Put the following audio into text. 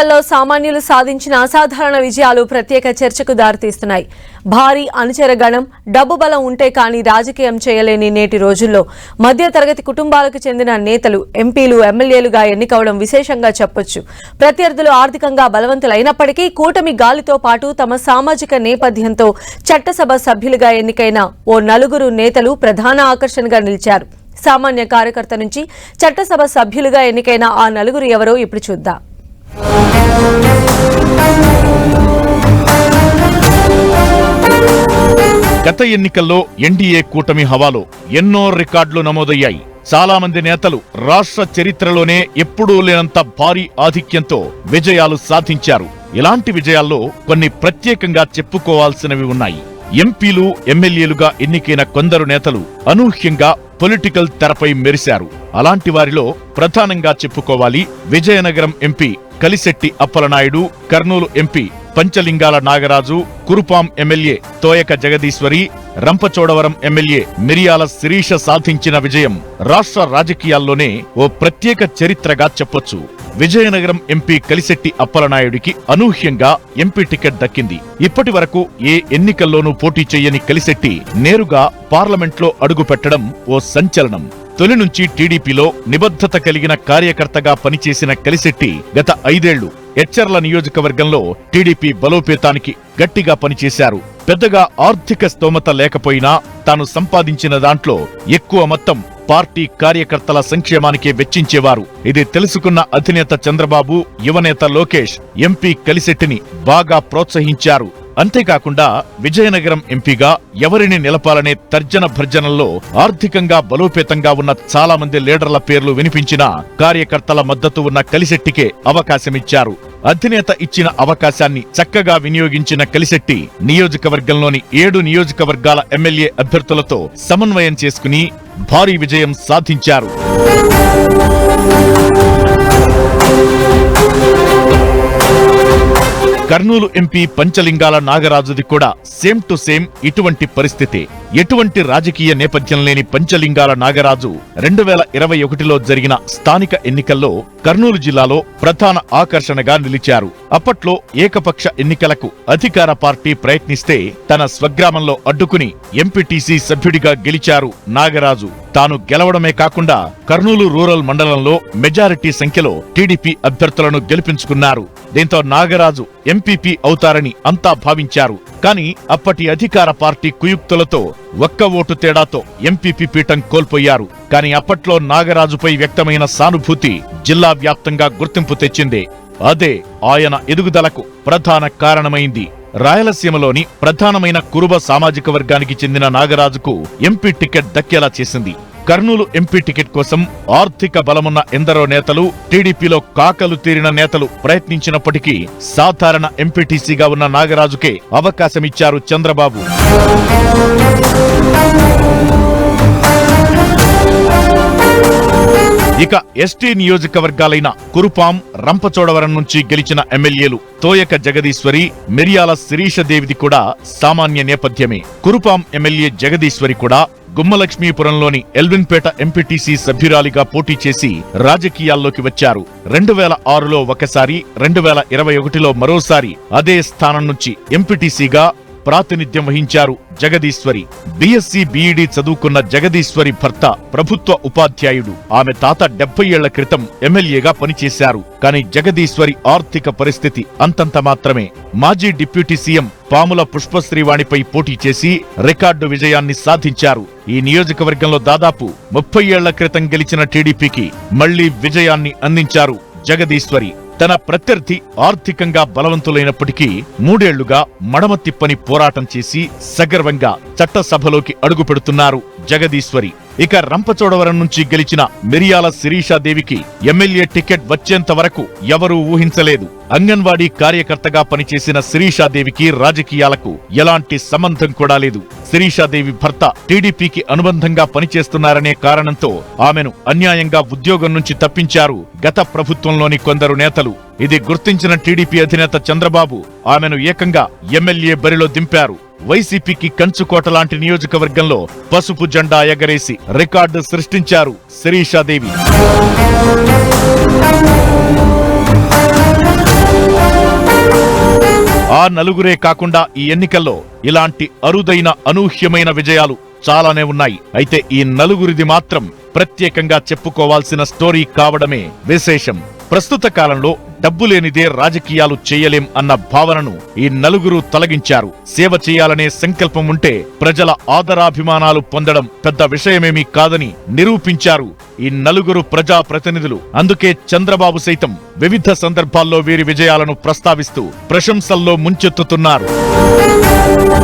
ఎన్నికల్లో సామాన్యులు సాధించిన అసాధారణ విజయాలు ప్రత్యేక చర్చకు దారితీస్తున్నాయి. భారీ అనుచర గణం, డబ్బు బలం ఉంటే కానీ రాజకీయం చేయలేని నేటి రోజుల్లో మధ్యతరగతి కుటుంబాలకు చెందిన నేతలు, ఎంపీలు, ఎమ్మెల్యేలుగా ఎన్నికవడం విశేషంగా చెప్పొచ్చు. ప్రత్యర్థులు ఆర్థికంగా బలవంతులైనప్పటికీ కూటమి గాలితో పాటు తమ సామాజిక నేపథ్యంతో చట్టసభ సభ్యులుగా ఎన్నికైన ఓ నలుగురు నేతలు ప్రధాన ఆకర్షణగా నిలిచారు. సామాన్య కార్యకర్త నుంచి చట్టసభ సభ్యులుగా ఎన్నికైన ఆ నలుగురు ఎవరో ఇప్పుడు చూద్దాం. గత ఎన్నికల్లో ఎన్డీఏ కూటమి హవాలో ఎన్నో రికార్డులు నమోదయ్యాయి. చాలా మంది నేతలు రాష్ట్ర చరిత్రలోనే ఎప్పుడూ లేనంత భారీ ఆధిక్యంతో విజయాలు సాధించారు. ఇలాంటి విజయాల్లో కొన్ని ప్రత్యేకంగా చెప్పుకోవాల్సినవి ఉన్నాయి. ఎంపీలు, ఎమ్మెల్యేలుగా ఎన్నికైన కొందరు నేతలు అనూహ్యంగా పొలిటికల్ తెరపై మెరిశారు. అలాంటి వారిలో ప్రధానంగా చెప్పుకోవాలి Vizianagaram MP Kalisetti Appalanaidu, Kurnool MP Panchalingala Nagaraju, Kurupam MLA Toyaka Jagadeeswari, Rampachodavaram MLA Miriyala Sirisha సాధించిన విజయం రాష్ట్ర రాజకీయాల్లోనే ఓ ప్రత్యేక చరిత్రగా చెప్పొచ్చు. విజయనగరం ఎంపీ కలిశెట్టి అప్పలనాయుడికి అనూహ్యంగా ఎంపీ టికెట్ దక్కింది. ఇప్పటి వరకు ఏ ఎన్నికల్లోనూ పోటీ చేయని కలిశెట్టి నేరుగా పార్లమెంట్లో అడుగుపెట్టడం ఓ సంచలనం. తొలి నుంచి టీడీపీలో నిబద్ధత కలిగిన కార్యకర్తగా పనిచేసిన కలిశెట్టి గత 5 ఏళ్లు ఎచ్చర్ల నియోజకవర్గంలో టీడీపీ బలోపేతానికి గట్టిగా పనిచేశారు. పెద్దగా ఆర్థిక స్తోమత లేకపోయినా తాను సంపాదించిన దాంట్లో ఎక్కువ మొత్తం పార్టీ కార్యకర్తల సంక్షేమానికే వెచ్చించేవారు. ఇది తెలుసుకున్న అధినేత చంద్రబాబు, యువనేత లోకేష్ ఎంపీ కలిశెట్టిని బాగా ప్రోత్సహించారు. అంతేకాకుండా విజయనగరం ఎంపీగా ఎవరిని నిలపాలనే తర్జన భర్జనల్లో ఆర్థికంగా బలోపేతంగా ఉన్న చాలా మంది లీడర్ల పేర్లు వినిపించినా కార్యకర్తల మద్దతు ఉన్న కలిశెట్టికే అవకాశమిచ్చారు. అధినేత ఇచ్చిన అవకాశాన్ని చక్కగా వినియోగించిన కలిశెట్టి నియోజకవర్గంలోని 7 నియోజకవర్గాల ఎమ్మెల్యే అభ్యర్థులతో సమన్వయం చేసుకుని భారీ విజయం సాధించారు. కర్నూలు ఎంపీ పంచలింగాల నాగరాజుది కూడా సేమ్ టు సేమ్ ఇటువంటి పరిస్థితే. ఎటువంటి రాజకీయ నేపథ్యం లేని పంచలింగాల నాగరాజు 2021లో జరిగిన స్థానిక ఎన్నికల్లో కర్నూలు జిల్లాలో ప్రధాన ఆకర్షణగా నిలిచారు. అప్పట్లో ఏకపక్ష ఎన్నికలకు అధికార పార్టీ ప్రయత్నిస్తే తన స్వగ్రామంలో అడ్డుకుని ఎంపీటీసీ సభ్యుడిగా గెలిచారు నాగరాజు. తాను గెలవడమే కాకుండా కర్నూలు రూరల్ మండలంలో మెజారిటీ సంఖ్యలో టీడీపీ అభ్యర్థులను గెలిపించుకున్నారు. దీంతో నాగరాజు ఎంపీపీ అవుతారని అంతా భావించారు. కానీ అప్పటి అధికార పార్టీ కుయుక్తులతో ఒక్క ఓటు తేడాతో ఎంపీపీ పీఠం కోల్పోయారు. కానీ అప్పట్లో నాగరాజుపై వ్యక్తమైన సానుభూతి జిల్లా వ్యాప్తంగా గుర్తింపు తెచ్చింది. అదే ఆయన ఎదుగుదలకు ప్రధాన కారణమైంది. రాయలసీమలోని ప్రధానమైన కురుబ సామాజిక వర్గానికి చెందిన నాగరాజుకు ఎంపీ టికెట్ దక్కేలా చేసింది. కర్నూలు ఎంపీ టికెట్ కోసం ఆర్థిక బలమున్న ఎందరో నేతలు, టీడీపీలో కాకలు తీరిన నేతలు ప్రయత్నించినప్పటికీ సాధారణ ఎంపీటీసీగా ఉన్న నాగరాజుకే అవకాశమిచ్చారు చంద్రబాబు. ఇక ఎస్టీ నియోజకవర్గాలైన కురుపాం, రంపచోడవరం నుంచి గెలిచిన ఎమ్మెల్యేలు తోయక జగదీశ్వరి, మిరియాల శిరీషదేవిది కూడా సామాన్య నేపథ్యమే. కురుపాం ఎమ్మెల్యే జగదీశ్వరి కూడా గుమ్మలక్ష్మీపురంలోని ఎల్విన్పేట ఎంపీటీసీ సభ్యురాలిగా పోటీ చేసి రాజకీయాల్లోకి వచ్చారు. 2006లో ఒకసారి, 2021లో మరోసారి అదే స్థానం నుంచి ఎంపీటీసీగా ప్రాతినిధ్యం వహించారు జగదీశ్వరి. బీఎస్సీ, బీఈడీ చదువుకున్న జగదీశ్వరి భర్త ప్రభుత్వ ఉపాధ్యాయుడు. ఆమె తాత 70 ఏళ్ల క్రితం ఎమ్మెల్యేగా పనిచేశారు. కానీ జగదీశ్వరి ఆర్థిక పరిస్థితి అంతంత మాత్రమే. మాజీ డిప్యూటీ సీఎం పాముల పుష్పశ్రీవాణిపై పోటీ చేసి రికార్డు విజయాన్ని సాధించారు. ఈ నియోజకవర్గంలో దాదాపు 30 ఏళ్ల క్రితం గెలిచిన టీడీపీకి మళ్లీ విజయాన్ని అందించారు జగదీశ్వరి. తన ప్రత్యర్థి ఆర్థికంగా బలవంతులైనప్పటికీ 3 ఏళ్లుగా మడమ తిప్పని పోరాటం చేసి సగర్వంగా చట్టసభలోకి అడుగు పెడుతున్నారు జగదీశ్వరి. ఇక రంపచోడవరం నుంచి గెలిచిన మిరియాల శిరీషాదేవికి ఎమ్మెల్యే టికెట్ వచ్చేంత వరకు ఎవరూ ఊహించలేదు. అంగన్వాడీ కార్యకర్తగా పనిచేసిన శిరీషాదేవికి రాజకీయాలకు ఎలాంటి సంబంధం కూడా లేదు. శిరీషాదేవి భర్త టీడీపీకి అనుబంధంగా పనిచేస్తున్నారనే కారణంతో ఆమెను అన్యాయంగా ఉద్యోగం నుంచి తప్పించారు గత ప్రభుత్వంలోని కొందరు నేతలు. ఇది గుర్తించిన టీడీపీ అధినేత చంద్రబాబు ఆమెను ఏకంగా ఎమ్మెల్యే బరిలో దింపారు. వైసీపీకి కంచుకోట లాంటి నియోజకవర్గంలో పసుపు జెండా ఎగరేసి రికార్డు సృష్టించారు శిరీషాదేవి. నలుగురే కాకుండా ఈ ఎన్నికల్లో ఇలాంటి అరుదైన అనూహ్యమైన విజయాలు చాలానే ఉన్నాయి. అయితే ఈ నలుగురిది మాత్రం ప్రత్యేకంగా చెప్పుకోవాల్సిన స్టోరీ కావడమే విశేషం. ప్రస్తుత కాలంలో డబ్బు లేనిదే రాజకీయాలు చేయలేం అన్న భావనను ఈ నలుగురు తొలగించారు. సేవ చేయాలనే సంకల్పం ఉంటే ప్రజల ఆదరాభిమానాలు పొందడం పెద్ద విషయమేమీ కాదని నిరూపించారు ఈ నలుగురు ప్రజా ప్రతినిధులు. అందుకే చంద్రబాబు సైతం వివిధ సందర్భాల్లో వీరి విజయాలను ప్రస్తావిస్తూ ప్రశంసల్లో ముంచెత్తుతున్నారు.